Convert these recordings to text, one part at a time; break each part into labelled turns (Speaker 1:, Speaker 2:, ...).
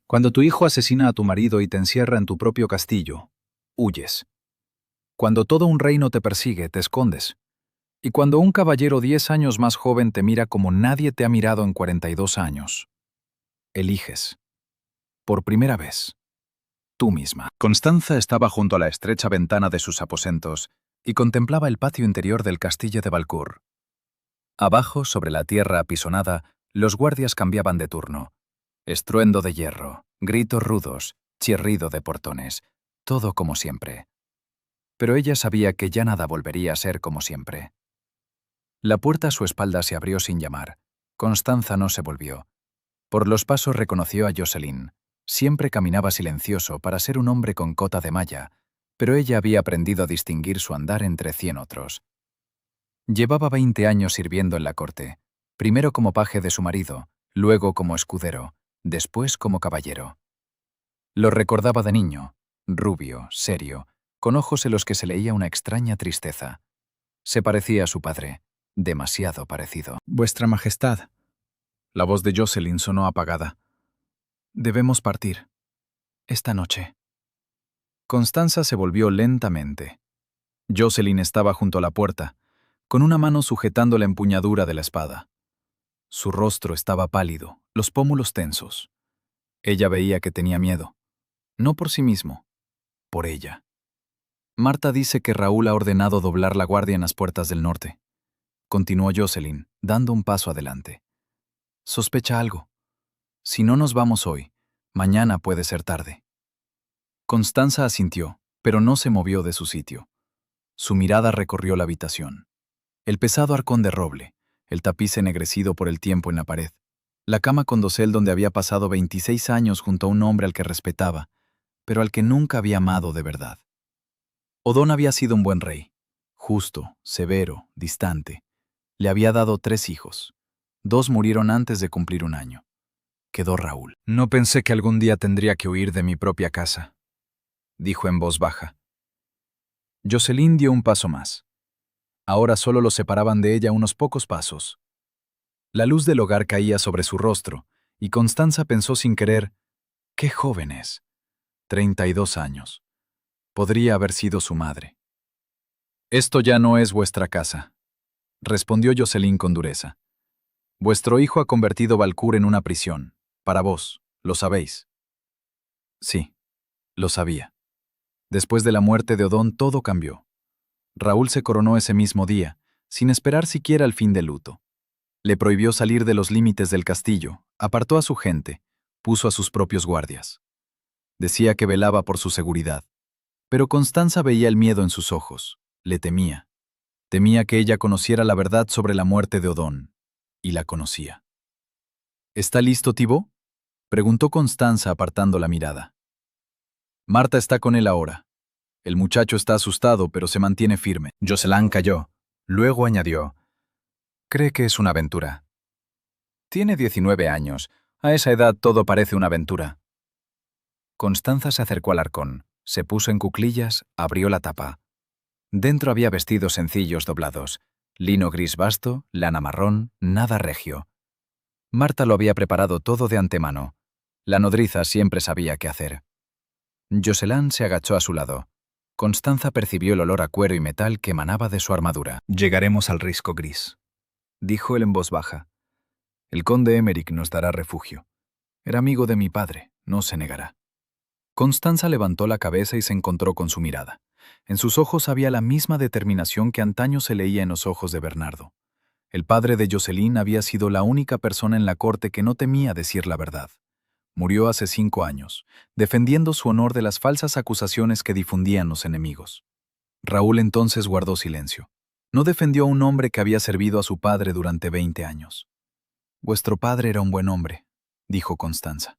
Speaker 1: Cuando tu hijo asesina a tu marido y te encierra en tu propio castillo, huyes. Cuando todo un reino te persigue, te escondes. Y cuando un caballero 10 años más joven te mira como nadie te ha mirado en 42 años, eliges, por primera vez, tú misma. Constanza estaba junto a la estrecha ventana de sus aposentos y contemplaba el patio interior del castillo de Valcourt. Abajo, sobre la tierra apisonada, los guardias cambiaban de turno. Estruendo de hierro, gritos rudos, chirrido de portones, todo como siempre. Pero ella sabía que ya nada volvería a ser como siempre. La puerta a su espalda se abrió sin llamar. Constanza no se volvió. Por los pasos reconoció a Jocelyn. Siempre caminaba silencioso para ser un hombre con cota de malla, pero ella había aprendido a distinguir su andar entre 100 otros. Llevaba 20 años sirviendo en la corte, primero como paje de su marido, luego como escudero, después como caballero. Lo recordaba de niño, rubio, serio, con ojos en los que se leía una extraña tristeza. Se parecía a su padre, demasiado parecido.
Speaker 2: Vuestra Majestad. La voz de Jocelyn sonó apagada. Debemos partir. Esta noche. Constanza se volvió lentamente. Jocelyn estaba junto a la puerta, con una mano sujetando la empuñadura de la espada. Su rostro estaba pálido, los pómulos tensos. Ella veía que tenía miedo. No por sí mismo, por ella. Marta dice que Raúl ha ordenado doblar la guardia en las puertas del norte. Continuó Jocelyn, dando un paso adelante. Sospecha algo. Si no nos vamos hoy, mañana puede ser tarde. Constanza asintió, pero no se movió de su sitio. Su mirada recorrió la habitación. El pesado arcón de roble, el tapiz ennegrecido por el tiempo en la pared, la cama con dosel donde había pasado 26 años junto a un hombre al que respetaba, pero al que nunca había amado de verdad. Odón había sido un buen rey, justo, severo, distante. Le había dado 3 hijos. 2 murieron antes de cumplir 1 año. Quedó Raúl.
Speaker 1: No pensé que algún día tendría que huir de mi propia casa, dijo en voz baja. Jocelyn dio un paso más. Ahora solo lo separaban de ella unos pocos pasos. La luz del hogar caía sobre su rostro, y Constanza pensó sin querer, ¡qué joven es! 32 años. Podría haber sido su madre. Esto ya no es vuestra casa, respondió Jocelyn con dureza. Vuestro hijo ha convertido Valcourt en una prisión. Para vos, ¿lo sabéis? Sí, lo sabía. Después de la muerte de Odón todo cambió. Raúl se coronó ese mismo día, sin esperar siquiera el fin del luto. Le prohibió salir de los límites del castillo, apartó a su gente, puso a sus propios guardias. Decía que velaba por su seguridad. Pero Constanza veía el miedo en sus ojos, le temía. Temía que ella conociera la verdad sobre la muerte de Odón, y la conocía. ¿Está listo, Thibaut?, preguntó Constanza apartando la mirada. Marta está con él ahora. El muchacho está asustado, pero se mantiene firme. Jocelyn calló. Luego añadió: cree que es una aventura. Tiene 19 años. A esa edad todo parece una aventura. Constanza se acercó al arcón, se puso en cuclillas, abrió la tapa. Dentro había vestidos sencillos doblados, lino gris vasto, lana marrón, nada regio. Marta lo había preparado todo de antemano. La nodriza siempre sabía qué hacer. Jocelyn se agachó a su lado. Constanza percibió el olor a cuero y metal que emanaba de su armadura. Llegaremos al risco gris, dijo él en voz baja. El conde Emmerich nos dará refugio. Era amigo de mi padre, no se negará. Constanza levantó la cabeza y se encontró con su mirada. En sus ojos había la misma determinación que antaño se leía en los ojos de Bernardo. El padre de Jocelyn había sido la única persona en la corte que no temía decir la verdad. Murió hace 5 años, defendiendo su honor de las falsas acusaciones que difundían los enemigos. Raúl entonces guardó silencio. No defendió a un hombre que había servido a su padre durante 20 años. Vuestro padre era un buen hombre, dijo Constanza.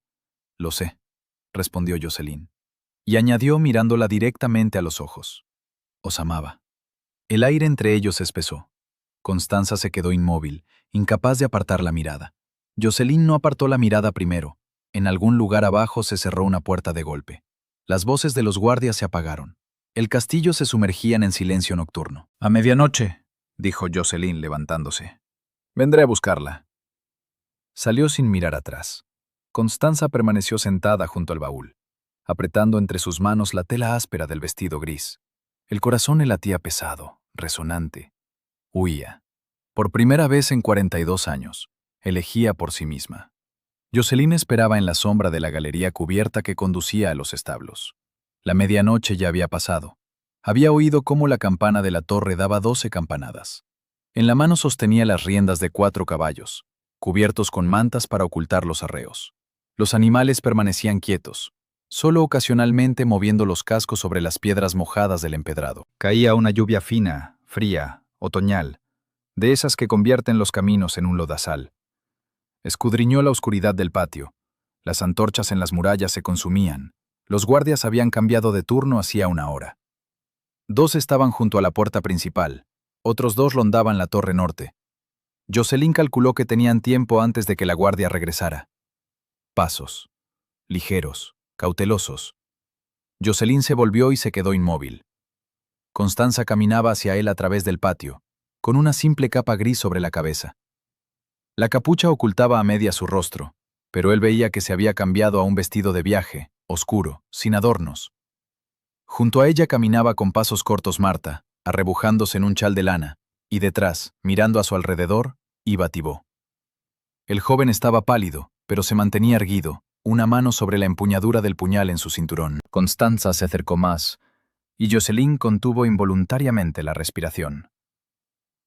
Speaker 1: Lo sé, respondió Jocelyn. Y añadió mirándola directamente a los ojos. Os amaba. El aire entre ellos se espesó. Constanza se quedó inmóvil, incapaz de apartar la mirada. Jocelyn no apartó la mirada primero. En algún lugar abajo se cerró una puerta de golpe. Las voces de los guardias se apagaron. El castillo se sumergía en silencio nocturno. A medianoche, dijo Jocelyn levantándose. Vendré a buscarla. Salió sin mirar atrás. Constanza permaneció sentada junto al baúl, apretando entre sus manos la tela áspera del vestido gris. El corazón le latía pesado, resonante. Huía. Por primera vez en 42 años, elegía por sí misma. Jocelyn esperaba en la sombra de la galería cubierta que conducía a los establos. La medianoche ya había pasado. Había oído cómo la campana de la torre daba 12 campanadas. En la mano sostenía las riendas de 4 caballos, cubiertos con mantas para ocultar los arreos. Los animales permanecían quietos, solo ocasionalmente moviendo los cascos sobre las piedras mojadas del empedrado.
Speaker 2: Caía una lluvia fina, fría, otoñal, de esas que convierten los caminos en un lodazal. Escudriñó la oscuridad del patio. Las antorchas en las murallas se consumían. Los guardias habían cambiado de turno hacía una hora. 2 estaban junto a la puerta principal, otros 2 rondaban la torre norte. Jocelyn calculó que tenían tiempo antes de que la guardia regresara. Pasos. Ligeros, cautelosos. Jocelyn se volvió y se quedó inmóvil. Constanza caminaba hacia él a través del patio, con una simple capa gris sobre la cabeza. La capucha ocultaba a media su rostro, pero él veía que se había cambiado a un vestido de viaje, oscuro, sin adornos. Junto a ella caminaba con pasos cortos Marta, arrebujándose en un chal de lana, y detrás, mirando a su alrededor, iba Thibaut. El joven estaba pálido, pero se mantenía erguido, una mano sobre la empuñadura del puñal en su cinturón. Constanza se acercó más, y Jocelyn contuvo involuntariamente la respiración.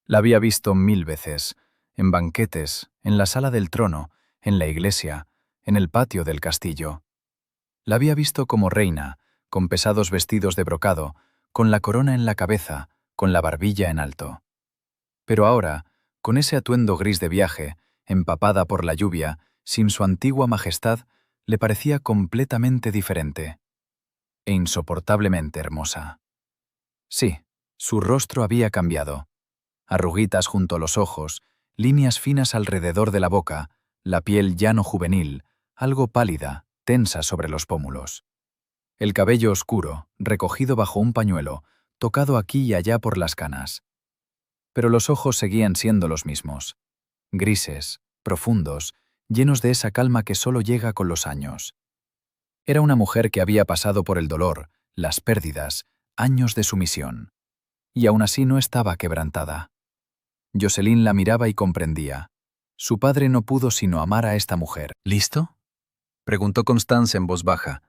Speaker 2: La había visto 1000 veces, en banquetes, en la sala del trono, en la iglesia, en el patio del castillo. La había visto como reina, con pesados vestidos de brocado, con la corona en la cabeza, con la barbilla en alto. Pero ahora, con ese atuendo gris de viaje, empapada por la lluvia, sin su antigua majestad, le parecía completamente diferente. E insoportablemente hermosa. Sí, su rostro había cambiado. Arruguitas junto a los ojos, líneas finas alrededor de la boca, la piel ya no juvenil, algo pálida, tensa sobre los pómulos. El cabello oscuro, recogido bajo un pañuelo, tocado aquí y allá por las canas. Pero los ojos seguían siendo los mismos. Grises, profundos, llenos de esa calma que solo llega con los años. Era una mujer que había pasado por el dolor, las pérdidas, años de sumisión. Y aún así no estaba quebrantada. Jocelyn la miraba y comprendía. Su padre no pudo sino amar a esta mujer. ¿Listo?, preguntó Constanza en voz baja,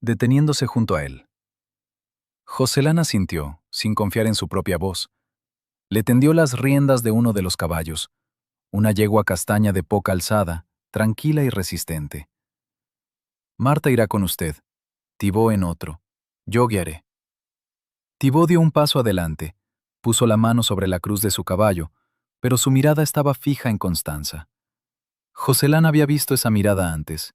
Speaker 2: deteniéndose junto a él. Jocelyn asintió, sin confiar en su propia voz. Le tendió las riendas de uno de los caballos, una yegua castaña de poca alzada, tranquila y resistente. Marta irá con usted, Thibaut en otro. Yo guiaré. Thibaut dio un paso adelante, puso la mano sobre la cruz de su caballo, pero su mirada estaba fija en Constanza. Jocelyn había visto esa mirada antes.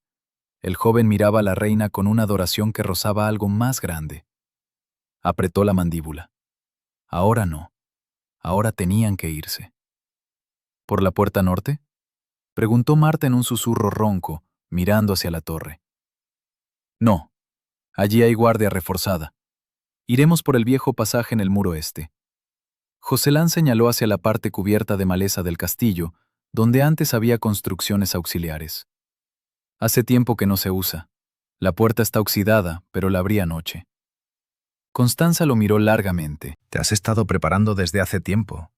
Speaker 2: El joven miraba a la reina con una adoración que rozaba algo más grande. Apretó la mandíbula. Ahora no. Ahora tenían que irse. ¿Por la puerta norte?, preguntó Marta en un susurro ronco, mirando hacia la torre. No. Allí hay guardia reforzada. Iremos por el viejo pasaje en el muro este. Jocelyn señaló hacia la parte cubierta de maleza del castillo, donde antes había construcciones auxiliares. Hace tiempo que no se usa. La puerta está oxidada, pero la abrí anoche. Constanza lo miró largamente. Te has estado preparando desde hace tiempo,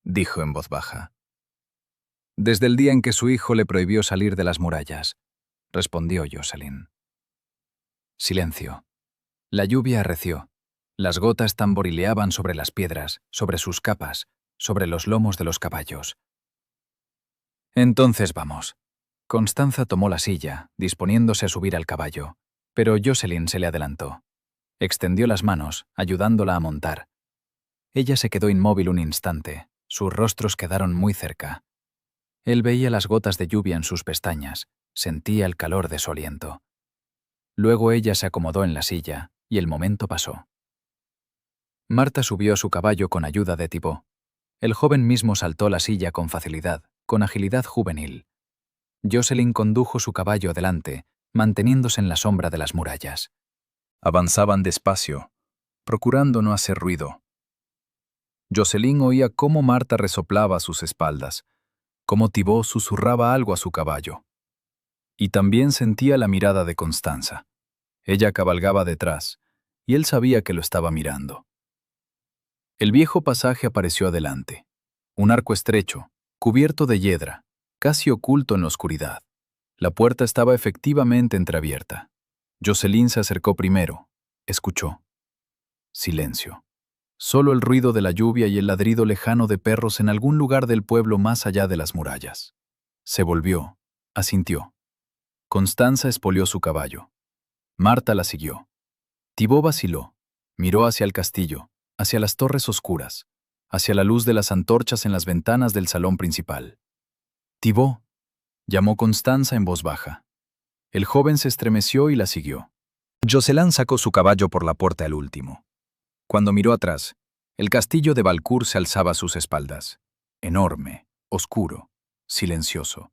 Speaker 2: dijo en voz baja.
Speaker 1: Desde el día en que su hijo le prohibió salir de las murallas, respondió Jocelyn. Silencio. La lluvia arreció. Las gotas tamborileaban sobre las piedras, sobre sus capas, sobre los lomos de los caballos. Entonces vamos. Constanza tomó la silla, disponiéndose a subir al caballo, pero Jocelyn se le adelantó. Extendió las manos, ayudándola a montar. Ella se quedó inmóvil un instante, sus rostros quedaron muy cerca. Él veía las gotas de lluvia en sus pestañas, sentía el calor de su aliento. Luego ella se acomodó en la silla, y el momento pasó. Marta subió a su caballo con ayuda de Thibaut. El joven mismo saltó la silla con facilidad, con agilidad juvenil. Jocelyn condujo su caballo adelante, manteniéndose en la sombra de las murallas.
Speaker 2: Avanzaban despacio, procurando no hacer ruido.
Speaker 1: Jocelyn oía cómo Marta resoplaba a sus espaldas, cómo Thibaut susurraba algo a su caballo.
Speaker 2: Y también sentía la mirada de Constanza. Ella cabalgaba detrás, y él sabía que lo estaba mirando. El viejo pasaje apareció adelante. Un arco estrecho, cubierto de hiedra, casi oculto en la oscuridad. La puerta estaba efectivamente entreabierta. Jocelyn se acercó primero. Escuchó. Silencio. Solo el ruido de la lluvia y el ladrido lejano de perros en algún lugar del pueblo más allá de las murallas. Se volvió. Asintió. Constanza espolió su caballo. Marta la siguió. Thibaut vaciló. Miró hacia el castillo, hacia las torres oscuras, hacia la luz de las antorchas en las ventanas del salón principal. «Thibaut», llamó Constanza en voz baja. El joven se estremeció y la siguió.
Speaker 1: Jocelyn sacó su caballo por la puerta al último. Cuando miró atrás, el castillo de Valcourt se alzaba a sus espaldas. Enorme, oscuro, silencioso.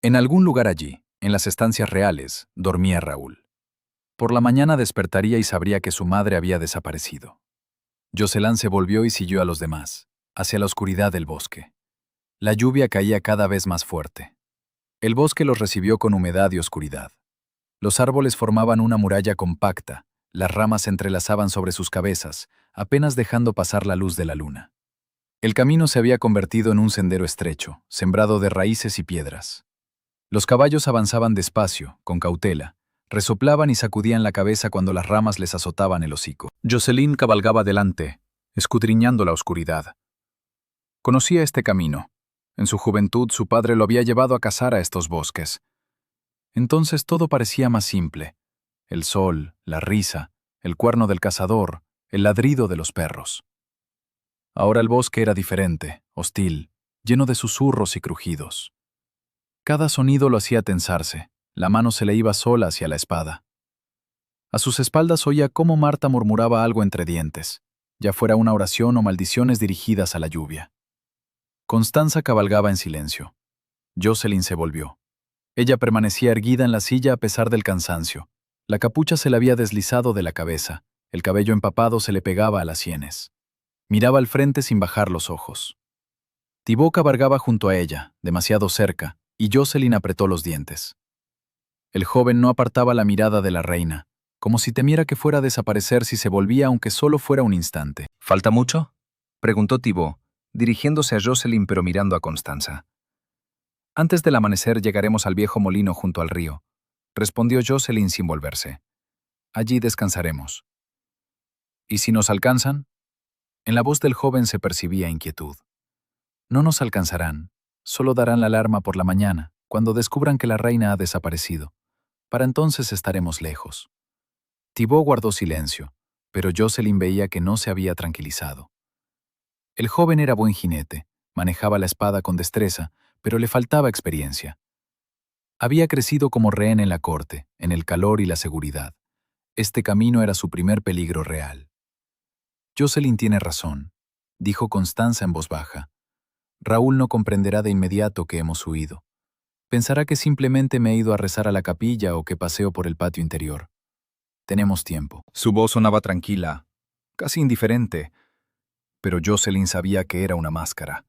Speaker 1: En algún lugar allí, en las estancias reales, dormía Raúl. Por la mañana despertaría y sabría que su madre había desaparecido. Jocelyn se volvió y siguió a los demás, hacia la oscuridad del bosque. La lluvia caía cada vez más fuerte. El bosque los recibió con humedad y oscuridad. Los árboles formaban una muralla compacta, las ramas se entrelazaban sobre sus cabezas, apenas dejando pasar la luz de la luna. El camino se había convertido en un sendero estrecho, sembrado de raíces y piedras. Los caballos avanzaban despacio, con cautela, resoplaban y sacudían la cabeza cuando las ramas les azotaban el hocico.
Speaker 2: Jocelyn cabalgaba delante, escudriñando la oscuridad. Conocía este camino. En su juventud su padre lo había llevado a cazar a estos bosques. Entonces todo parecía más simple. El sol, la risa, el cuerno del cazador, el ladrido de los perros. Ahora el bosque era diferente, hostil, lleno de susurros y crujidos. Cada sonido lo hacía tensarse, la mano se le iba sola hacia la espada. A sus espaldas oía cómo Marta murmuraba algo entre dientes, ya fuera una oración o maldiciones dirigidas a la lluvia. Constanza cabalgaba en silencio. Jocelyn se volvió. Ella permanecía erguida en la silla a pesar del cansancio. La capucha se le había deslizado de la cabeza, el cabello empapado se le pegaba a las sienes. Miraba al frente sin bajar los ojos. Thibaut cabalgaba junto a ella, demasiado cerca, y Jocelyn apretó los dientes. El joven no apartaba la mirada de la reina, como si temiera que fuera a desaparecer si se volvía aunque solo fuera un instante.
Speaker 1: ¿Falta mucho?, preguntó Thibaut, dirigiéndose a Jocelyn pero mirando a Constanza. Antes del amanecer llegaremos al viejo molino junto al río, respondió Jocelyn sin volverse. Allí descansaremos. ¿Y si nos alcanzan? En la voz del joven se percibía inquietud. No nos alcanzarán, solo darán la alarma por la mañana, cuando descubran que la reina ha desaparecido. Para entonces estaremos lejos. Thibaut guardó silencio, pero Jocelyn veía que no se había tranquilizado. El joven era buen jinete, manejaba la espada con destreza, pero le faltaba experiencia. Había crecido como rehén en la corte, en el calor y la seguridad. Este camino era su primer peligro real. Jocelyn tiene razón, dijo Constanza en voz baja. Raúl no comprenderá de inmediato que hemos huido. Pensará que simplemente me he ido a rezar a la capilla o que paseo por el patio interior. Tenemos tiempo. Su voz sonaba tranquila, casi indiferente, pero Jocelyn sabía que era una máscara.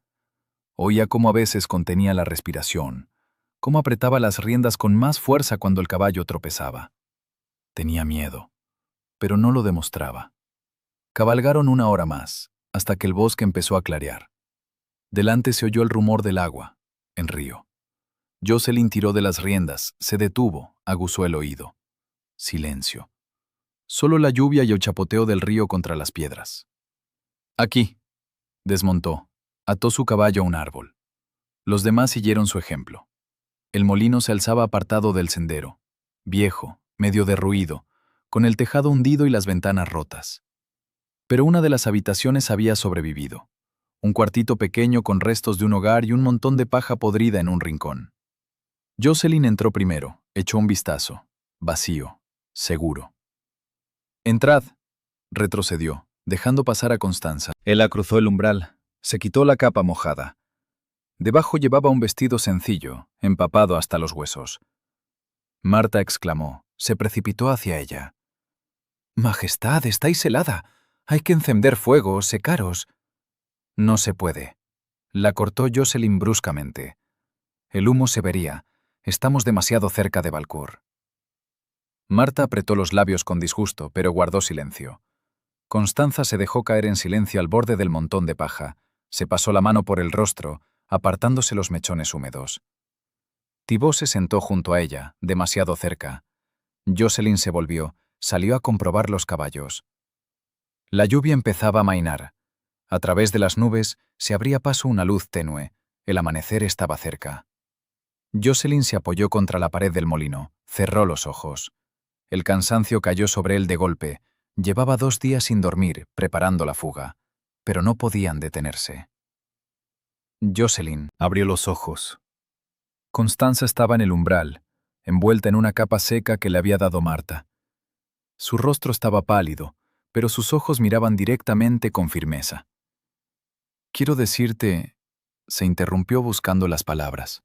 Speaker 1: Oía cómo a veces contenía la respiración, cómo apretaba las riendas con más fuerza cuando el caballo tropezaba. Tenía miedo, pero no lo demostraba. Cabalgaron 1 hora más, hasta que el bosque empezó a clarear. Delante se oyó el rumor del agua, en río. Jocelyn tiró de las riendas, se detuvo, aguzó el oído. Silencio. Solo la lluvia y el chapoteo del río contra las piedras. Aquí. Desmontó. Ató su caballo a un árbol. Los demás siguieron su ejemplo. El molino se alzaba apartado del sendero, viejo, medio derruido, con el tejado hundido y las ventanas rotas. Pero una de las habitaciones había sobrevivido. Un cuartito pequeño con restos de un hogar y un montón de paja podrida en un rincón. Jocelyn entró primero, echó un vistazo. Vacío, seguro. «Entrad», retrocedió, dejando pasar a Constanza. Ella cruzó el umbral, se quitó la capa mojada. Debajo llevaba un vestido sencillo, empapado hasta los huesos. Marta exclamó, se precipitó hacia ella. «Majestad, estáis helada. Hay que encender fuego, secaros». «No se puede», la cortó Jocelyn bruscamente. El humo se vería. Estamos demasiado cerca de Valcour. Marta apretó los labios con disgusto, pero guardó silencio. Constanza se dejó caer en silencio al borde del montón de paja. Se pasó la mano por el rostro, apartándose los mechones húmedos. Thibaut se sentó junto a ella, demasiado cerca. Jocelyn se volvió, salió a comprobar los caballos. La lluvia empezaba a amainar. A través de las nubes se abría paso una luz tenue. El amanecer estaba cerca. Jocelyn se apoyó contra la pared del molino, cerró los ojos. El cansancio cayó sobre él de golpe. Llevaba 2 días sin dormir, preparando la fuga, pero no podían detenerse. Jocelyn abrió los ojos. Constanza estaba en el umbral, envuelta en una capa seca que le había dado Marta. Su rostro estaba pálido, pero sus ojos miraban directamente con firmeza. Quiero decirte, se interrumpió buscando las palabras.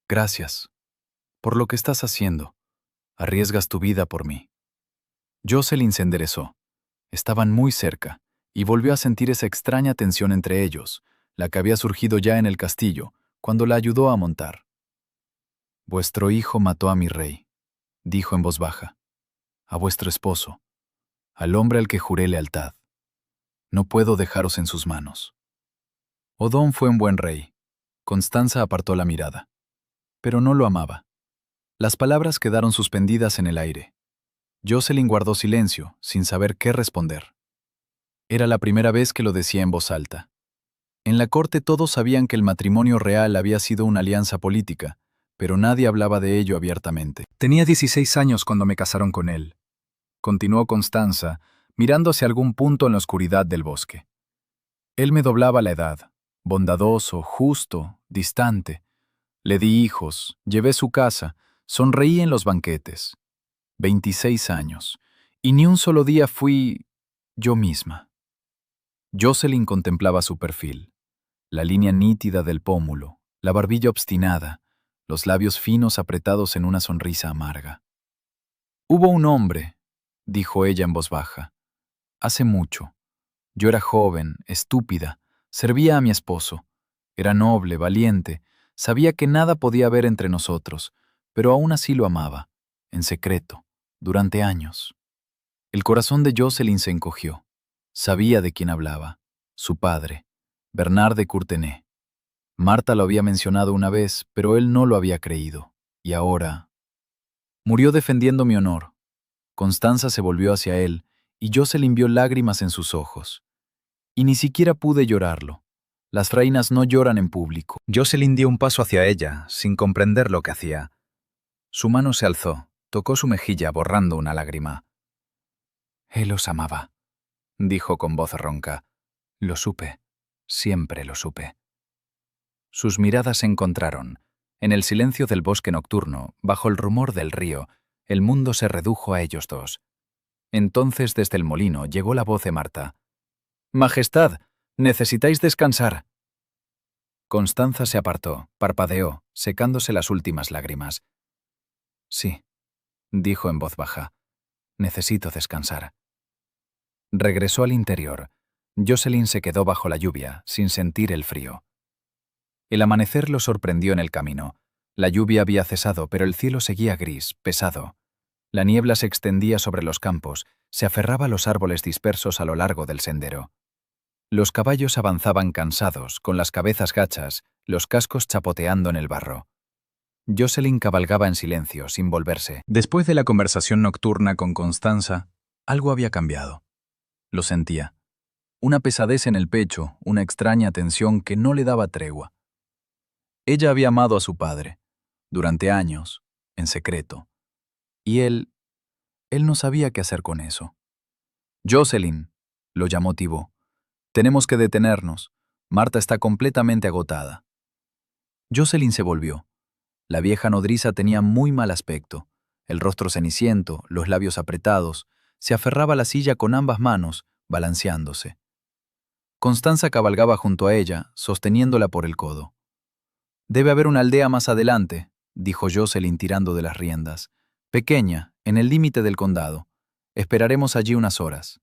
Speaker 1: Gracias por lo que estás haciendo. Arriesgas tu vida por mí. Jocelyn se enderezó. Estaban muy cerca, y volvió a sentir esa extraña tensión entre ellos, la que había surgido ya en el castillo, cuando la ayudó a montar. Vuestro hijo mató a mi rey, dijo en voz baja. A vuestro esposo, al hombre al que juré lealtad. No puedo dejaros en sus manos. Odón fue un buen rey. Constanza apartó la mirada. Pero no lo amaba. Las palabras quedaron suspendidas en el aire. Jocelyn guardó silencio, sin saber qué responder. Era la primera vez que lo decía en voz alta. En la corte todos sabían que el matrimonio real había sido una alianza política, pero nadie hablaba de ello abiertamente. Tenía 16 años cuando me casaron con él. Continuó Constanza, mirando hacia algún punto en la oscuridad del bosque. Él me doblaba la edad, bondadoso, justo, distante. Le di hijos, llevé su casa, sonreí en los banquetes. 26 años, y ni un solo día fui yo misma. Jocelyn contemplaba su perfil, la línea nítida del pómulo, la barbilla obstinada, los labios finos apretados en una sonrisa amarga. Hubo un hombre, dijo ella en voz baja. Hace mucho. Yo era joven, estúpida, servía a mi esposo. Era noble, valiente, sabía que nada podía haber entre nosotros, pero aún así lo amaba, en secreto, durante años. El corazón de Jocelyn se encogió. Sabía de quién hablaba, su padre, Bernard de Courtenay. Marta lo había mencionado una vez, pero él no lo había creído. Y ahora... Murió defendiendo mi honor. Constanza se volvió hacia él, y Jocelyn vio lágrimas en sus ojos. Y ni siquiera pude llorarlo. Las reinas no lloran en público. Jocelyn dio un paso hacia ella, sin comprender lo que hacía. Su mano se alzó, tocó su mejilla borrando una lágrima. Él os amaba, dijo con voz ronca. Lo supe, siempre lo supe. Sus miradas se encontraron. En el silencio del bosque nocturno, bajo el rumor del río, el mundo se redujo a ellos dos. Entonces desde el molino llegó la voz de Marta. «Majestad, necesitáis descansar». Constanza se apartó, parpadeó, secándose las últimas lágrimas. «Sí», dijo en voz baja, «necesito descansar». Regresó al interior. Jocelyn se quedó bajo la lluvia, sin sentir el frío. El amanecer lo sorprendió en el camino. La lluvia había cesado, pero el cielo seguía gris, pesado. La niebla se extendía sobre los campos, se aferraba a los árboles dispersos a lo largo del sendero. Los caballos avanzaban cansados, con las cabezas gachas, los cascos chapoteando en el barro. Jocelyn cabalgaba en silencio, sin volverse. Después de la conversación nocturna con Constanza, algo había cambiado. Lo sentía. Una pesadez en el pecho, una extraña tensión que no le daba tregua. Ella había amado a su padre, durante años, en secreto. Y él no sabía qué hacer con eso. «Jocelyn», lo llamó Thibaut, «tenemos que detenernos. Marta está completamente agotada». Jocelyn se volvió. La vieja nodriza tenía muy mal aspecto, el rostro ceniciento, los labios apretados, se aferraba a la silla con ambas manos, balanceándose. Constanza cabalgaba junto a ella, sosteniéndola por el codo. «Debe haber una aldea más adelante», dijo Jocelyn tirando de las riendas. «Pequeña, en el límite del condado. Esperaremos allí unas horas».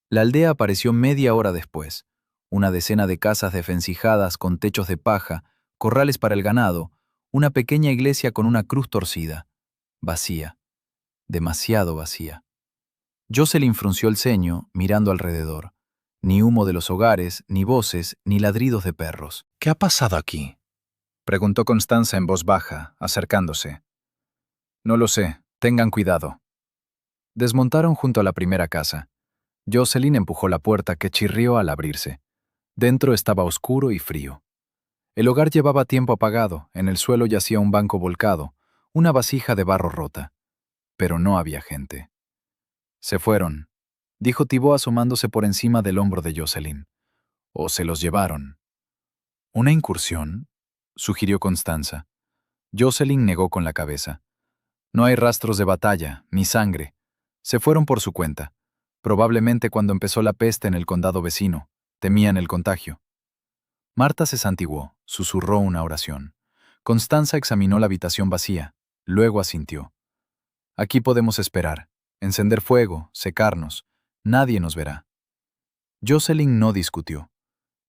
Speaker 1: La aldea apareció media hora después. Una decena de casas desvencijadas con techos de paja, corrales para el ganado,
Speaker 2: una pequeña iglesia con una cruz torcida, vacía, demasiado vacía. Jocelyn frunció el ceño, mirando alrededor. Ni humo de los hogares, ni voces, ni ladridos de perros.
Speaker 1: ¿Qué ha pasado aquí?, preguntó Constanza en voz baja, acercándose. No lo sé, tengan cuidado. Desmontaron junto a la primera casa. Jocelyn empujó la puerta, que chirrió al abrirse. Dentro estaba oscuro y frío. El hogar llevaba tiempo apagado, en el suelo yacía un banco volcado, una vasija de barro rota. Pero no había gente. Se fueron, dijo Thibaut asomándose por encima del hombro de Jocelyn. O se los llevaron. ¿Una incursión?, sugirió Constanza. Jocelyn negó con la cabeza. No hay rastros de batalla, ni sangre. Se fueron por su cuenta. Probablemente cuando empezó la peste en el condado vecino. Temían el contagio. Marta se santiguó, susurró una oración. Constanza examinó la habitación vacía, luego asintió. Aquí podemos esperar, encender fuego, secarnos. Nadie nos verá. Jocelyn no discutió.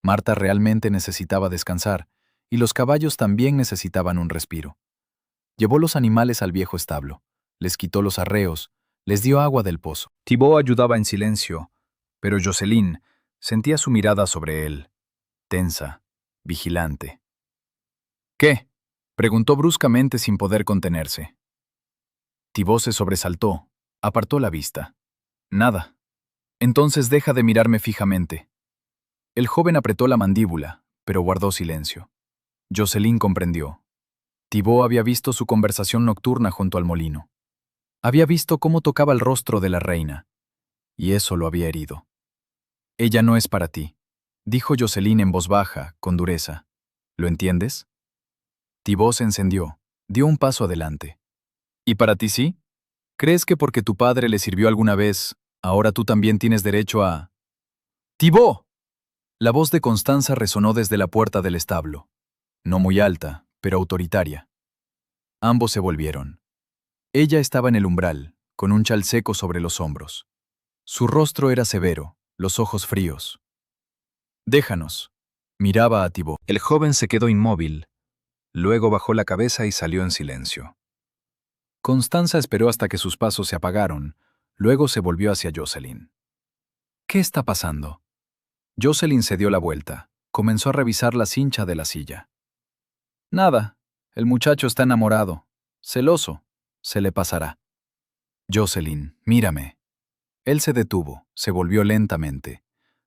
Speaker 1: Marta realmente necesitaba descansar, y los caballos también necesitaban un respiro. Llevó los animales al viejo establo, les quitó los arreos, les dio agua del pozo. Thibaut ayudaba en silencio, pero Jocelyn sentía su mirada sobre él, tensa, vigilante. ¿Qué?, preguntó bruscamente sin poder contenerse. Thibaut se sobresaltó, apartó la vista. Nada. Entonces deja de mirarme fijamente. El joven apretó la mandíbula, pero guardó silencio. Jocelyn comprendió. Thibaut había visto su conversación nocturna junto al molino. Había visto cómo tocaba el rostro de la reina, y eso lo había herido. Ella no es para ti, dijo Jocelyn en voz baja, con dureza. ¿Lo entiendes? Thibaut se encendió, dio un paso adelante. ¿Y para ti sí? ¿Crees que porque tu padre le sirvió alguna vez, ahora tú también tienes derecho a...? ¡Thibaut! La voz de Constanza resonó desde la puerta del establo. No muy alta, pero autoritaria. Ambos se volvieron. Ella estaba en el umbral, con un chal seco sobre los hombros. Su rostro era severo, los ojos fríos. Déjanos. Miraba a Thibaut. El joven se quedó inmóvil. Luego bajó la cabeza y salió en silencio. Constanza esperó hasta que sus pasos se apagaron, luego se volvió hacia Jocelyn. ¿Qué está pasando? Jocelyn se dio la vuelta, comenzó a revisar la cincha de la silla. Nada, el muchacho está enamorado, celoso, se le pasará. Jocelyn, mírame. Él se detuvo, se volvió lentamente.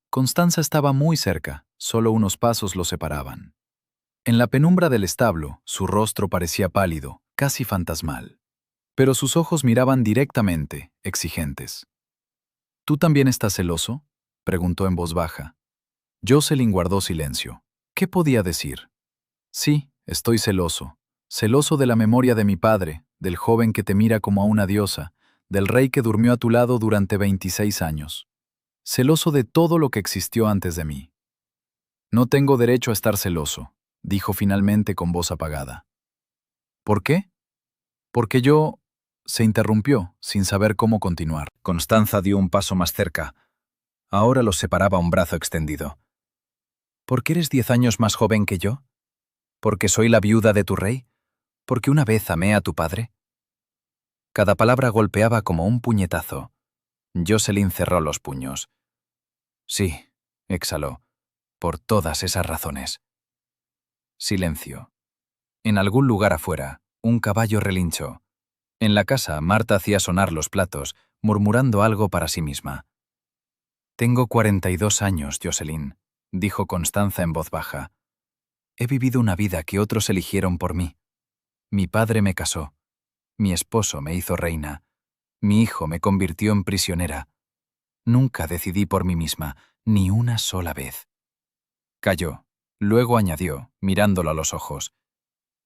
Speaker 1: Constanza estaba muy cerca, solo unos pasos lo separaban. En la penumbra del establo, su rostro parecía pálido, casi fantasmal. Pero sus ojos miraban directamente, exigentes. ¿Tú también estás celoso?, preguntó en voz baja. Jocelyn guardó silencio. ¿Qué podía decir? Sí, estoy celoso. Celoso de la memoria de mi padre, del joven que te mira como a una diosa, del rey que durmió a tu lado durante 26 años. Celoso de todo lo que existió antes de mí. No tengo derecho a estar celoso, dijo finalmente con voz apagada. ¿Por qué? Porque yo... Se interrumpió, sin saber cómo continuar. Constanza dio un paso más cerca. Ahora los separaba un brazo extendido. ¿Porque eres 10 años más joven que yo? ¿Porque soy la viuda de tu rey? ¿Porque una vez amé a tu padre? Cada palabra golpeaba como un puñetazo. Jocelyn cerró los puños. Sí, exhaló, por todas esas razones. Silencio. En algún lugar afuera, un caballo relinchó. En la casa, Marta hacía sonar los platos, murmurando algo para sí misma. Tengo 42 años, Jocelyn, dijo Constanza en voz baja. He vivido una vida que otros eligieron por mí. Mi padre me casó. Mi esposo me hizo reina. Mi hijo me convirtió en prisionera. Nunca decidí por mí misma, ni una sola vez. Calló. Luego añadió, mirándolo a los ojos.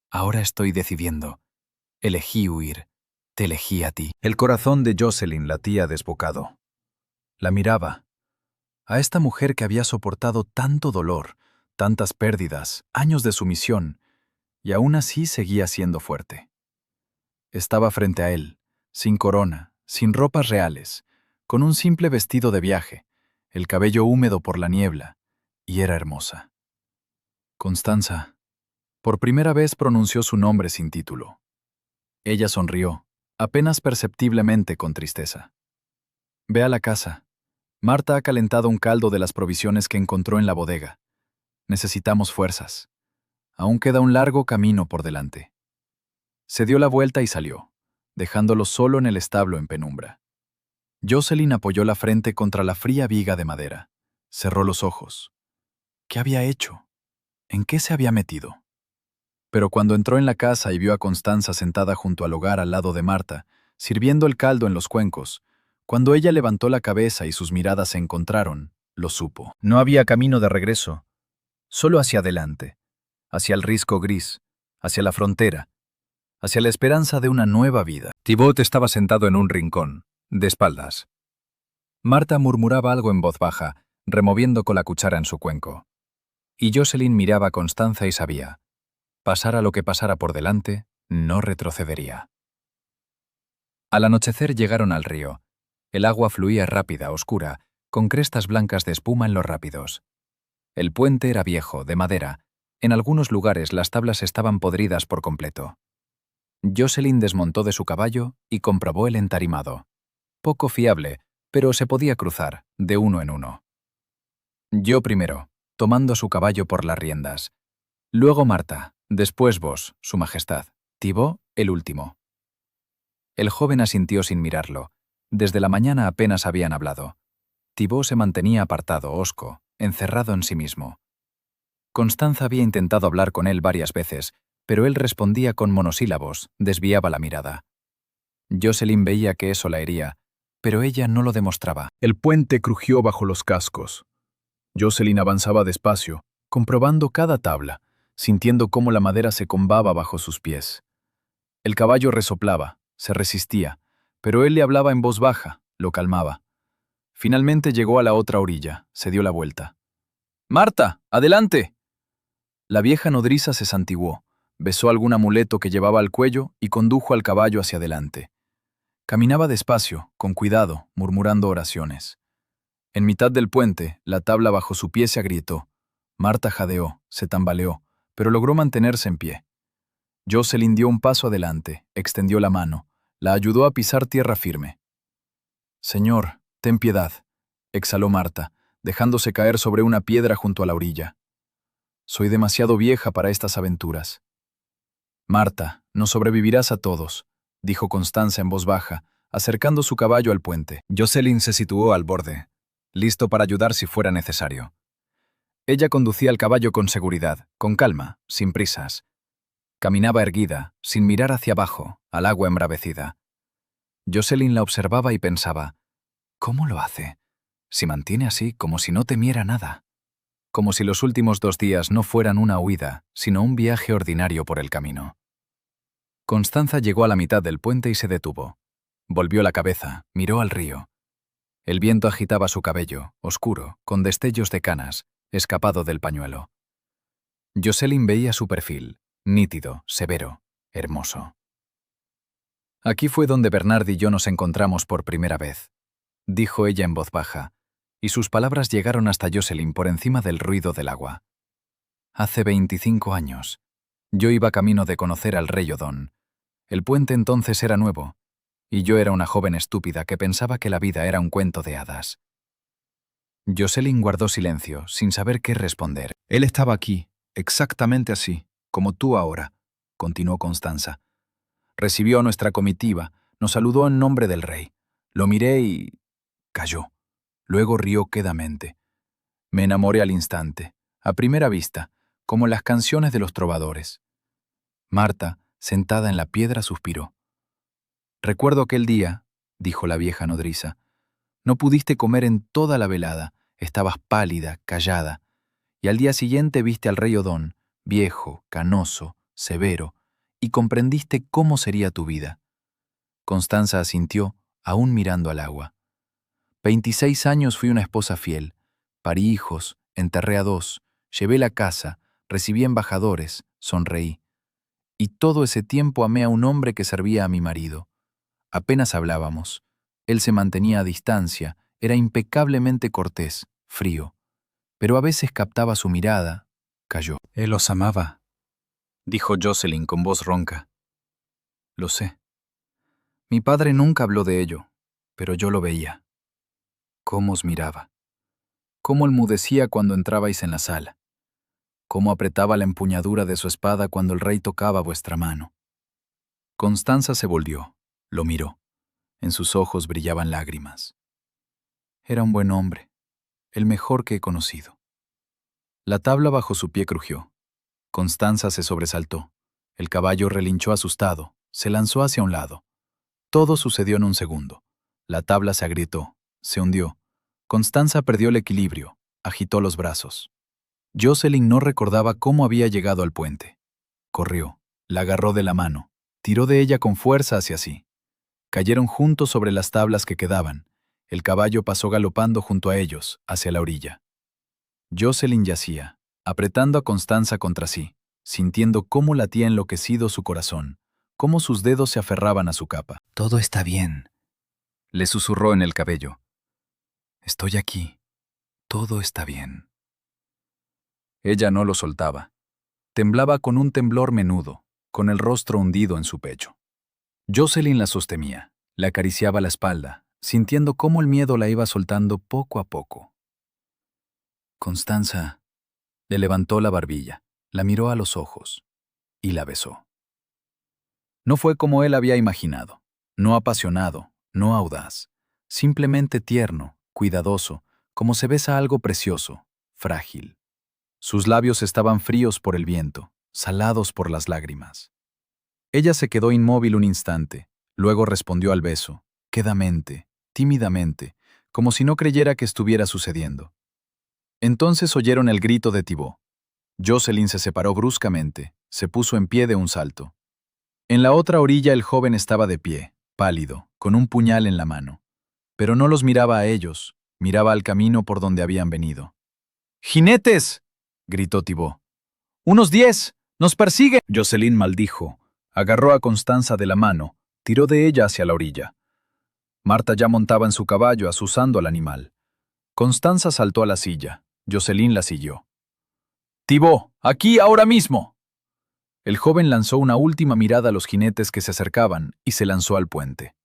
Speaker 1: Ahora estoy decidiendo. Elegí huir. Te elegí a ti. El corazón de Jocelyn latía desbocado. La miraba. A esta mujer que había soportado tanto dolor, tantas pérdidas, años de sumisión, y aún así seguía siendo fuerte. Estaba frente a él, sin corona, sin ropas reales, con un simple vestido de viaje, el cabello húmedo por la niebla, y era hermosa. Constanza, Por primera vez pronunció su nombre sin título. Ella sonrió, apenas perceptiblemente con tristeza. Ve a la casa. Marta ha calentado un caldo de las provisiones que encontró en la bodega. Necesitamos fuerzas. Aún queda un largo camino por delante. Se dio la vuelta y salió, dejándolo solo en el establo en penumbra. Jocelyn apoyó la frente contra la fría viga de madera. Cerró los ojos. ¿Qué había hecho? ¿En qué se había metido? Pero cuando entró en la casa y vio a Constanza sentada junto al hogar al lado de Marta, sirviendo el caldo en los cuencos, cuando ella levantó la cabeza y sus miradas se encontraron, lo supo. No había camino de regreso, solo hacia adelante, hacia el risco gris, hacia la frontera, hacia la esperanza de una nueva vida. Thibaut estaba sentado en un rincón, de espaldas. Marta murmuraba algo en voz baja, removiendo con la cuchara en su cuenco. Y Jocelyn miraba a Constanza y sabía, pasara lo que pasara por delante, no retrocedería. Al anochecer llegaron al río. El agua fluía rápida, oscura, con crestas blancas de espuma en los rápidos. El puente era viejo, de madera. En algunos lugares las tablas estaban podridas por completo. Jocelyn desmontó de su caballo y comprobó el entarimado. Poco fiable, pero se podía cruzar, de uno en uno. Yo primero, tomando su caballo por las riendas. Luego Marta, después vos, su majestad. Thibaut, el último. El joven asintió sin mirarlo. Desde la mañana apenas habían hablado. Thibaut se mantenía apartado, hosco, encerrado en sí mismo. Constanza había intentado hablar con él varias veces, pero él respondía con monosílabos, desviaba la mirada. Jocelyn veía que eso la hería, pero ella no lo demostraba. El puente crujió bajo los cascos. Jocelyn avanzaba despacio, comprobando cada tabla, sintiendo cómo la madera se combaba bajo sus pies. El caballo resoplaba, se resistía, pero él le hablaba en voz baja, lo calmaba. Finalmente llegó a la otra orilla, se dio la vuelta. ¡Marta, adelante! La vieja nodriza se santiguó, besó algún amuleto que llevaba al cuello y condujo al caballo hacia adelante. Caminaba despacio, con cuidado, murmurando oraciones. En mitad del puente, la tabla bajo su pie se agrietó. Marta jadeó, se tambaleó, pero logró mantenerse en pie. Jocelyn dio un paso adelante, extendió la mano, la ayudó a pisar tierra firme. «Señor, ten piedad», exhaló Marta, dejándose caer sobre una piedra junto a la orilla. «Soy demasiado vieja para estas aventuras». «Marta, nos sobrevivirás a todos», dijo Constanza en voz baja, acercando su caballo al puente. Jocelyn se situó al borde, listo para ayudar si fuera necesario. Ella conducía el caballo con seguridad, con calma, sin prisas. Caminaba erguida, sin mirar hacia abajo, al agua embravecida. Jocelyn la observaba y pensaba, ¿cómo lo hace? Se mantiene así como si no temiera nada. Como si los últimos 2 días no fueran una huida, sino un viaje ordinario por el camino. Constanza llegó a la mitad del puente y se detuvo. Volvió la cabeza, miró al río. El viento agitaba su cabello, oscuro, con destellos de canas, escapado del pañuelo. Jocelyn veía su perfil, nítido, severo, hermoso. «Aquí fue donde Bernard y yo nos encontramos por primera vez», dijo ella en voz baja, y sus palabras llegaron hasta Jocelyn por encima del ruido del agua. «Hace 25 años. Yo iba camino de conocer al rey Odón. El puente entonces era nuevo, y yo era una joven estúpida que pensaba que la vida era un cuento de hadas». Jocelyn guardó silencio, sin saber qué responder. «Él estaba aquí, exactamente así, como tú ahora», continuó Constanza. «Recibió a nuestra comitiva, nos saludó en nombre del rey. Lo miré y calló. Luego rió quedamente. Me enamoré al instante, a primera vista, como en las canciones de los trovadores». Marta, sentada en la piedra, suspiró. «Recuerdo aquel día», dijo la vieja nodriza. «No pudiste comer en toda la velada, estabas pálida, callada, y al día siguiente viste al rey Odón, viejo, canoso, severo, y comprendiste cómo sería tu vida». Constanza asintió, aún mirando al agua. 26 años fui una esposa fiel. Parí hijos, enterré a 2, llevé la casa, recibí embajadores, sonreí. Y todo ese tiempo amé a un hombre que servía a mi marido. Apenas hablábamos. Él se mantenía a distancia, era impecablemente cortés, frío. Pero a veces captaba su mirada, calló. Él os amaba.
Speaker 2: dijo Jocelyn con voz ronca. Lo sé. Mi padre nunca habló de ello, pero yo lo veía. Cómo os miraba. Cómo enmudecía cuando entrabais en la sala. Cómo apretaba la empuñadura de su espada cuando el rey tocaba vuestra mano. Constanza se volvió, lo miró. En sus ojos brillaban lágrimas. Era un buen hombre, el mejor que he conocido. La tabla bajo su pie crujió. Constanza se sobresaltó. El caballo relinchó asustado, se lanzó hacia un lado. Todo sucedió en un segundo. La tabla se agrietó, se hundió. Constanza perdió el equilibrio, agitó los brazos. Jocelyn no recordaba cómo había llegado al puente. Corrió, la agarró de la mano, tiró de ella con fuerza hacia sí. Cayeron juntos sobre las tablas que quedaban. El caballo pasó galopando junto a ellos, hacia la orilla. Jocelyn yacía, apretando a Constanza contra sí, sintiendo cómo latía enloquecido su corazón, cómo sus dedos se aferraban a su capa. «Todo está bien», le susurró en el cabello. «Estoy aquí. Todo está bien». Ella no lo soltaba. Temblaba con un temblor menudo, con el rostro hundido en su pecho. Jocelyn la sostenía, le acariciaba la espalda, sintiendo cómo el miedo la iba soltando poco a poco. Constanza le levantó la barbilla, la miró a los ojos y la besó. No fue como él había imaginado, no apasionado, no audaz, simplemente tierno, cuidadoso, como se besa algo precioso, frágil. Sus labios estaban fríos por el viento, salados por las lágrimas. Ella se quedó inmóvil un instante, luego respondió al beso, quedamente, tímidamente, como si no creyera que estuviera sucediendo. Entonces oyeron el grito de Thibaut. Jocelyn se separó bruscamente, se puso en pie de un salto. En la otra orilla el joven estaba de pie, pálido, con un puñal en la mano. Pero no los miraba a ellos, miraba al camino por donde habían venido. «¡Jinetes!», gritó Thibaut. «¡Unos 10! ¡Nos persiguen!». Jocelyn maldijo, agarró a Constanza de la mano, tiró de ella hacia la orilla. Marta ya montaba en su caballo, azuzando al animal. Constanza saltó a la silla. Jocelyn la siguió. «Thibaut, aquí, ahora mismo». El joven lanzó una última mirada a los jinetes que se acercaban y se lanzó al puente.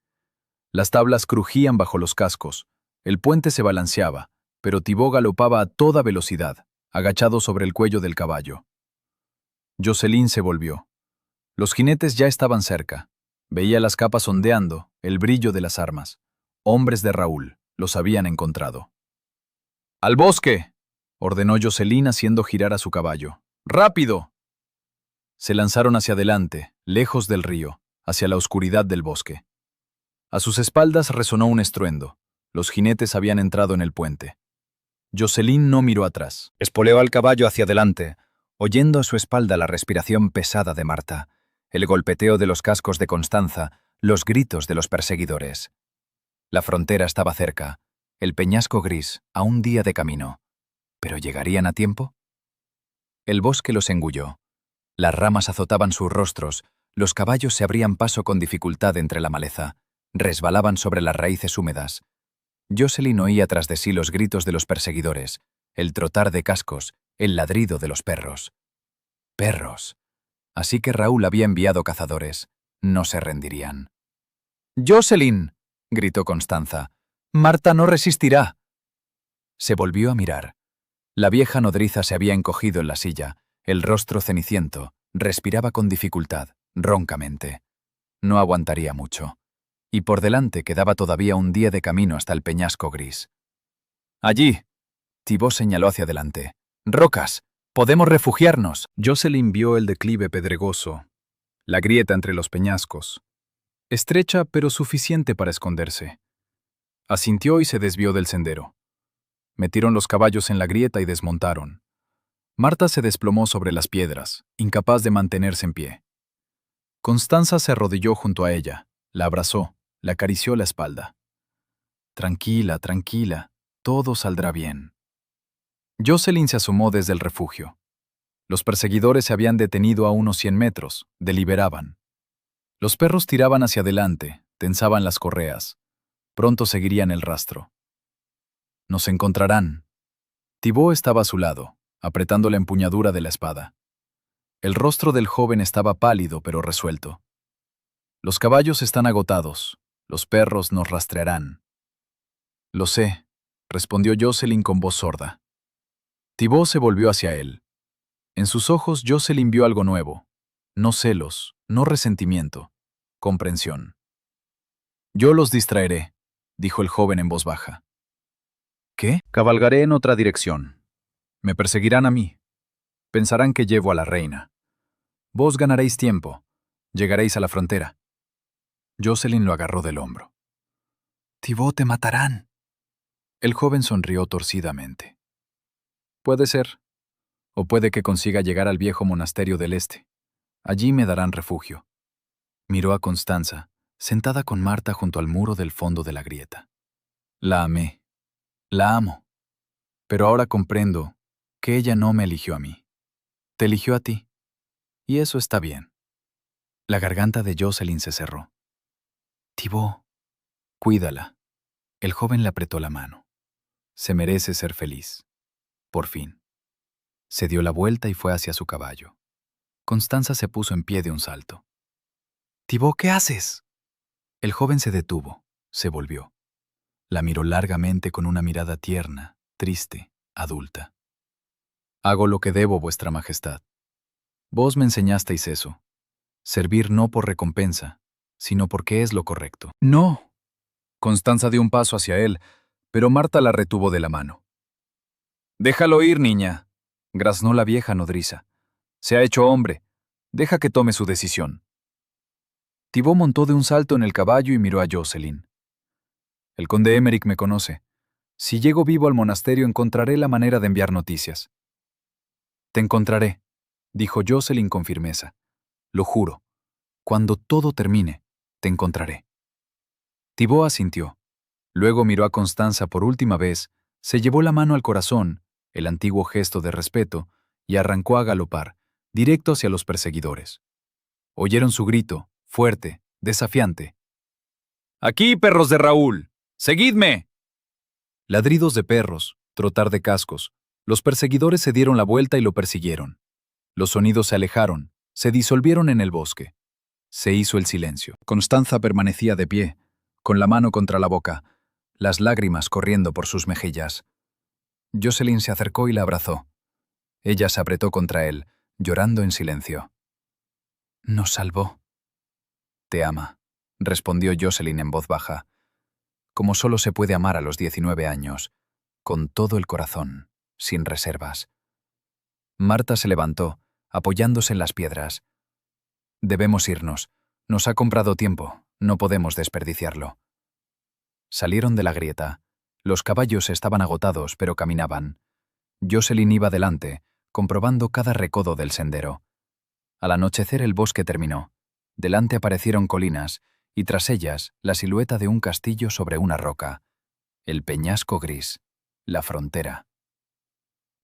Speaker 2: Las tablas crujían bajo los cascos, el puente se balanceaba, pero Thibaut galopaba a toda velocidad, agachado sobre el cuello del caballo. Jocelyn se volvió. Los jinetes ya estaban cerca. Veía las capas ondeando, el brillo de las armas. Hombres de Raúl, los habían encontrado. «¡Al bosque!», ordenó Jocelyn haciendo girar a su caballo. «¡Rápido!». Se lanzaron hacia adelante, lejos del río, hacia la oscuridad del bosque. A sus espaldas resonó un estruendo. Los jinetes habían entrado en el puente. Jocelyn no miró atrás. Espoleó al caballo hacia adelante, oyendo a su espalda la respiración pesada de Marta, el golpeteo de los cascos de Constanza, los gritos de los perseguidores. La frontera estaba cerca, el peñasco gris, a un día de camino. ¿Pero llegarían a tiempo? El bosque los engulló. Las ramas azotaban sus rostros, los caballos se abrían paso con dificultad entre la maleza, resbalaban sobre las raíces húmedas. Jocelyn oía tras de sí los gritos de los perseguidores, el trotar de cascos, el ladrido de los perros. Perros. Así que Raúl había enviado cazadores. No se rendirían. «¡Jocelyn!», gritó Constanza. «Marta no resistirá». Se volvió a mirar. La vieja nodriza se había encogido en la silla, el rostro ceniciento, respiraba con dificultad, roncamente. No aguantaría mucho. Y por delante quedaba todavía un día de camino hasta el peñasco gris. «Allí», Thibaut señaló hacia adelante. «Rocas. Podemos refugiarnos». Jocelyn vio el declive pedregoso, la grieta entre los peñascos. Estrecha pero suficiente para esconderse. Asintió y se desvió del sendero. Metieron los caballos en la grieta y desmontaron. Marta se desplomó sobre las piedras, incapaz de mantenerse en pie. Constanza se arrodilló junto a ella, la abrazó, le acarició la espalda. «Tranquila, tranquila, todo saldrá bien». Jocelyn se asomó desde el refugio. Los perseguidores se habían detenido a unos 100 metros, deliberaban. Los perros tiraban hacia adelante, tensaban las correas. Pronto seguirían el rastro. «Nos encontrarán». Thibaut estaba a su lado, apretando la empuñadura de la espada. El rostro del joven estaba pálido pero resuelto. Los caballos están agotados, los perros nos rastrearán. Lo sé, respondió Jocelyn con voz sorda. Thibaut se volvió hacia él. En sus ojos Jocelyn vio algo nuevo. No celos, no resentimiento, comprensión. Yo los distraeré, dijo el joven en voz baja. ¿Qué? Cabalgaré en otra dirección. Me perseguirán a mí. Pensarán que llevo a la reina. Vos ganaréis tiempo. Llegaréis a la frontera. Jocelyn lo agarró del hombro. Thibaut, te matarán. El joven sonrió torcidamente. Puede ser. O puede que consiga llegar al viejo monasterio del este. Allí me darán refugio. Miró a Constanza, sentada con Marta junto al muro del fondo de la grieta. La amé. La amo. Pero ahora comprendo que ella no me eligió a mí. Te eligió a ti. Y eso está bien. La garganta de Jocelyn se cerró. Thibaut, cuídala. El joven le apretó la mano. Se merece ser feliz. Por fin. Se dio la vuelta y fue hacia su caballo. Constanza se puso en pie de un salto. Thibaut, ¿qué haces? El joven se detuvo, se volvió. La miró largamente con una mirada tierna, triste, adulta. Hago lo que debo, vuestra majestad. Vos me enseñasteis eso. Servir no por recompensa, sino porque es lo correcto. No. Constanza dio un paso hacia él, pero Marta la retuvo de la mano. Déjalo ir, niña, graznó la vieja nodriza. Se ha hecho hombre. Deja que tome su decisión. Thibaut montó de un salto en el caballo y miró a Jocelyn. El conde Emerick me conoce. Si llego vivo al monasterio encontraré la manera de enviar noticias. Te encontraré, dijo Jocelyn con firmeza. Lo juro. Cuando todo termine, te encontraré. Thibaut asintió. Luego miró a Constanza por última vez, se llevó la mano al corazón, el antiguo gesto de respeto, y arrancó a galopar, directo hacia los perseguidores. Oyeron su grito, fuerte, desafiante. ¡Aquí, perros de Raúl! ¡Seguidme! Ladridos de perros, trotar de cascos. Los perseguidores se dieron la vuelta y lo persiguieron. Los sonidos se alejaron, se disolvieron en el bosque. Se hizo el silencio. Constanza permanecía de pie, con la mano contra la boca, las lágrimas corriendo por sus mejillas. Jocelyn se acercó y la abrazó. Ella se apretó contra él, llorando en silencio. Nos salvó. Te ama, respondió Jocelyn en voz baja, como solo se puede amar a los 19 años, con todo el corazón, sin reservas. Marta se levantó, apoyándose en las piedras. Debemos irnos. Nos ha comprado tiempo, no podemos desperdiciarlo. Salieron de la grieta. Los caballos estaban agotados, pero caminaban. Jocelyn iba delante, comprobando cada recodo del sendero. Al anochecer el bosque terminó. Delante aparecieron colinas, y tras ellas la silueta de un castillo sobre una roca. El peñasco gris, la frontera.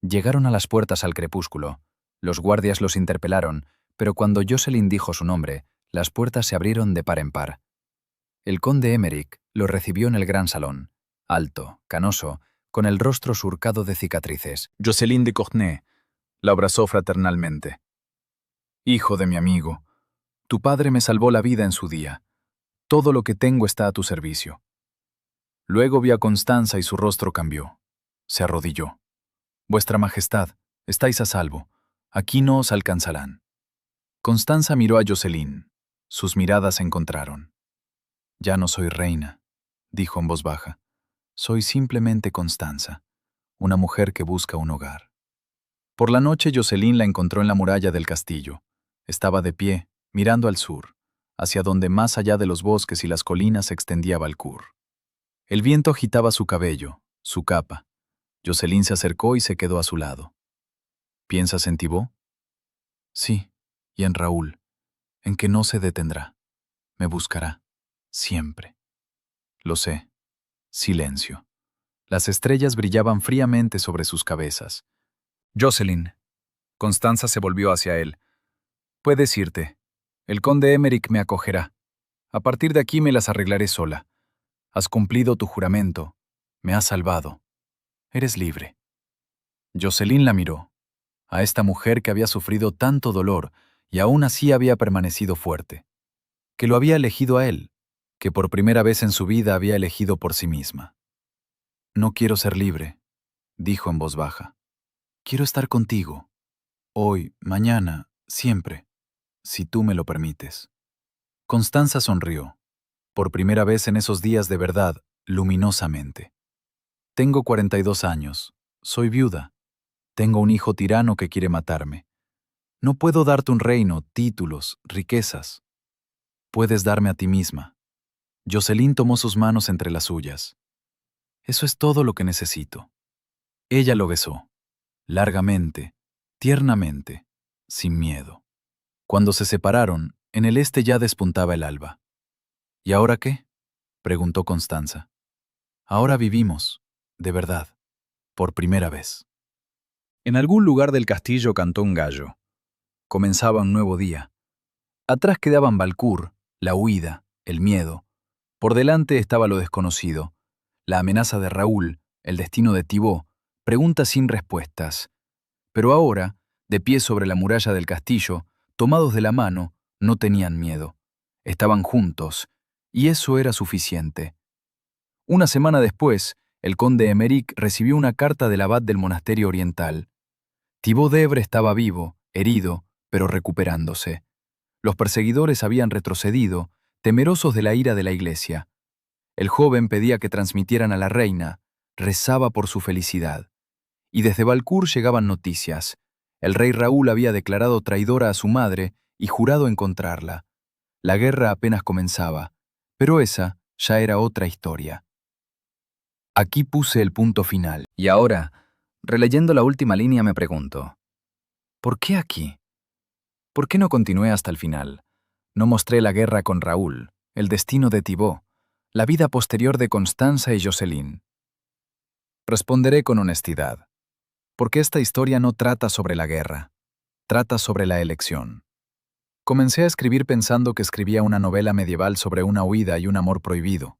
Speaker 2: Llegaron a las puertas al crepúsculo. Los guardias los interpelaron, pero cuando Jocelyn dijo su nombre, las puertas se abrieron de par en par. El conde Emerick lo recibió en el gran salón, alto, canoso, con el rostro surcado de cicatrices. Jocelyn de Courtenay la abrazó fraternalmente. Hijo de mi amigo, tu padre me salvó la vida en su día. Todo lo que tengo está a tu servicio. Luego vi a Constanza y su rostro cambió. Se arrodilló. Vuestra Majestad, estáis a salvo. Aquí no os alcanzarán. Constanza miró a Jocelyn. Sus miradas se encontraron. Ya no soy reina, dijo en voz baja. Soy simplemente Constanza, una mujer que busca un hogar. Por la noche Jocelyn la encontró en la muralla del castillo. Estaba de pie, mirando al sur, hacia donde más allá de los bosques y las colinas se extendía Valcour. El viento agitaba su cabello, su capa. Jocelyn se acercó y se quedó a su lado. ¿Piensas en Thibaut? Sí, y en Raúl, en que no se detendrá. Me buscará, siempre. Lo sé. Silencio. Las estrellas brillaban fríamente sobre sus cabezas. Jocelyn. Constanza se volvió hacia él. Puedes irte. El conde Emerick me acogerá. A partir de aquí me las arreglaré sola. Has cumplido tu juramento. Me has salvado. Eres libre. Jocelyn la miró. a esta mujer que había sufrido tanto dolor y aún así había permanecido fuerte, que lo había elegido a él, que por primera vez en su vida había elegido por sí misma. «No quiero ser libre», dijo en voz baja. «Quiero estar contigo, hoy, mañana, siempre, si tú me lo permites». Constanza sonrió, por primera vez en esos días de verdad, luminosamente. «Tengo 42 años, soy viuda, tengo un hijo tirano que quiere matarme. No puedo darte un reino, títulos, riquezas. Puedes darme a ti misma». Jocelyn tomó sus manos entre las suyas. «Eso es todo lo que necesito». Ella lo besó, largamente, tiernamente, sin miedo. Cuando se separaron, en el este ya despuntaba el alba. «¿Y ahora qué?», preguntó Constanza. «Ahora vivimos, de verdad, por primera vez». En algún lugar del castillo cantó un gallo. Comenzaba un nuevo día. Atrás quedaban Valcour, la huida, el miedo. Por delante estaba lo desconocido, la amenaza de Raúl, el destino de Thibaut, preguntas sin respuestas. Pero ahora, de pie sobre la muralla del castillo, tomados de la mano, no tenían miedo. Estaban juntos, y eso era suficiente. Una semana después, el conde Emeric recibió una carta del abad del monasterio oriental. Thibaut d'Ebre estaba vivo, herido, pero recuperándose. Los perseguidores habían retrocedido, temerosos de la ira de la iglesia. El joven pedía que transmitieran a la reina, rezaba por su felicidad. Y desde Valcour llegaban noticias. El rey Raúl había declarado traidora a su madre y jurado encontrarla. La guerra apenas comenzaba, pero esa ya era otra historia. Aquí puse el punto final. Y ahora, releyendo la última línea, me pregunto, ¿por qué aquí? ¿Por qué no continué hasta el final? No mostré la guerra con Raúl, el destino de Thibaut, la vida posterior de Constanza y Jocelyn. Responderé con honestidad, porque esta historia no trata sobre la guerra, trata sobre la elección. Comencé a escribir pensando que escribía una novela medieval sobre una huida y un amor prohibido,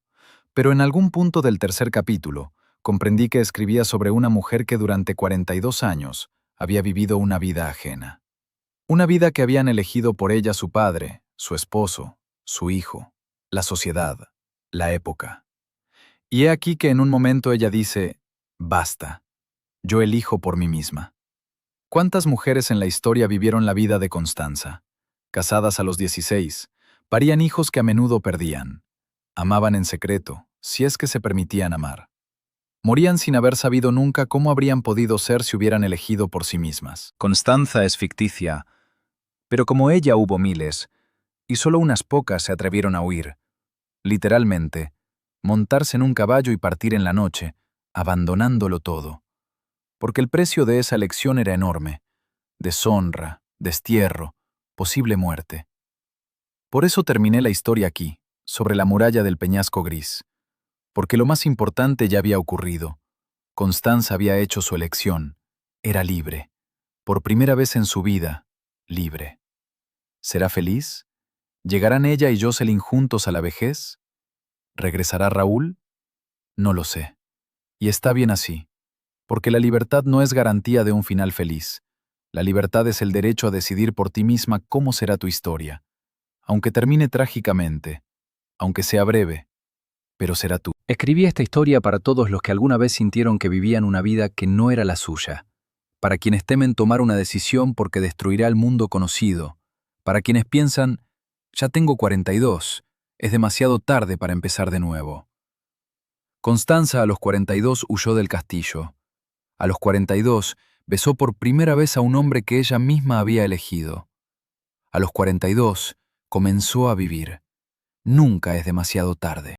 Speaker 2: pero en algún punto del tercer capítulo comprendí que escribía sobre una mujer que durante 42 años había vivido una vida ajena. Una vida que habían elegido por ella su padre, su esposo, su hijo, la sociedad, la época. Y he aquí que en un momento ella dice, «Basta, yo elijo por mí misma». ¿Cuántas mujeres en la historia vivieron la vida de Constanza? Casadas a los 16, parían hijos que a menudo perdían. Amaban en secreto, si es que se permitían amar. Morían sin haber sabido nunca cómo habrían podido ser si hubieran elegido por sí mismas. Constanza es ficticia, pero como ella hubo miles, y solo unas pocas se atrevieron a huir. Literalmente, montarse en un caballo y partir en la noche, abandonándolo todo. Porque el precio de esa elección era enorme. Deshonra, destierro, posible muerte. Por eso terminé la historia aquí, sobre la muralla del peñasco gris. Porque lo más importante ya había ocurrido. Constanza había hecho su elección. Era libre. Por primera vez en su vida, libre. ¿Será feliz? ¿Llegarán ella y Jocelyn juntos a la vejez? ¿Regresará Raúl? No lo sé. Y está bien así, porque la libertad no es garantía de un final feliz. La libertad es el derecho a decidir por ti misma cómo será tu historia, aunque termine trágicamente, aunque sea breve, pero será tú. Escribí esta historia para todos los que alguna vez sintieron que vivían una vida que no era la suya, para quienes temen tomar una decisión porque destruirá el mundo conocido, para quienes piensan, ya tengo 42, es demasiado tarde para empezar de nuevo. Constanza a los 42 huyó del castillo. A los 42 besó por primera vez a un hombre que ella misma había elegido. A los 42 comenzó a vivir. Nunca es demasiado tarde.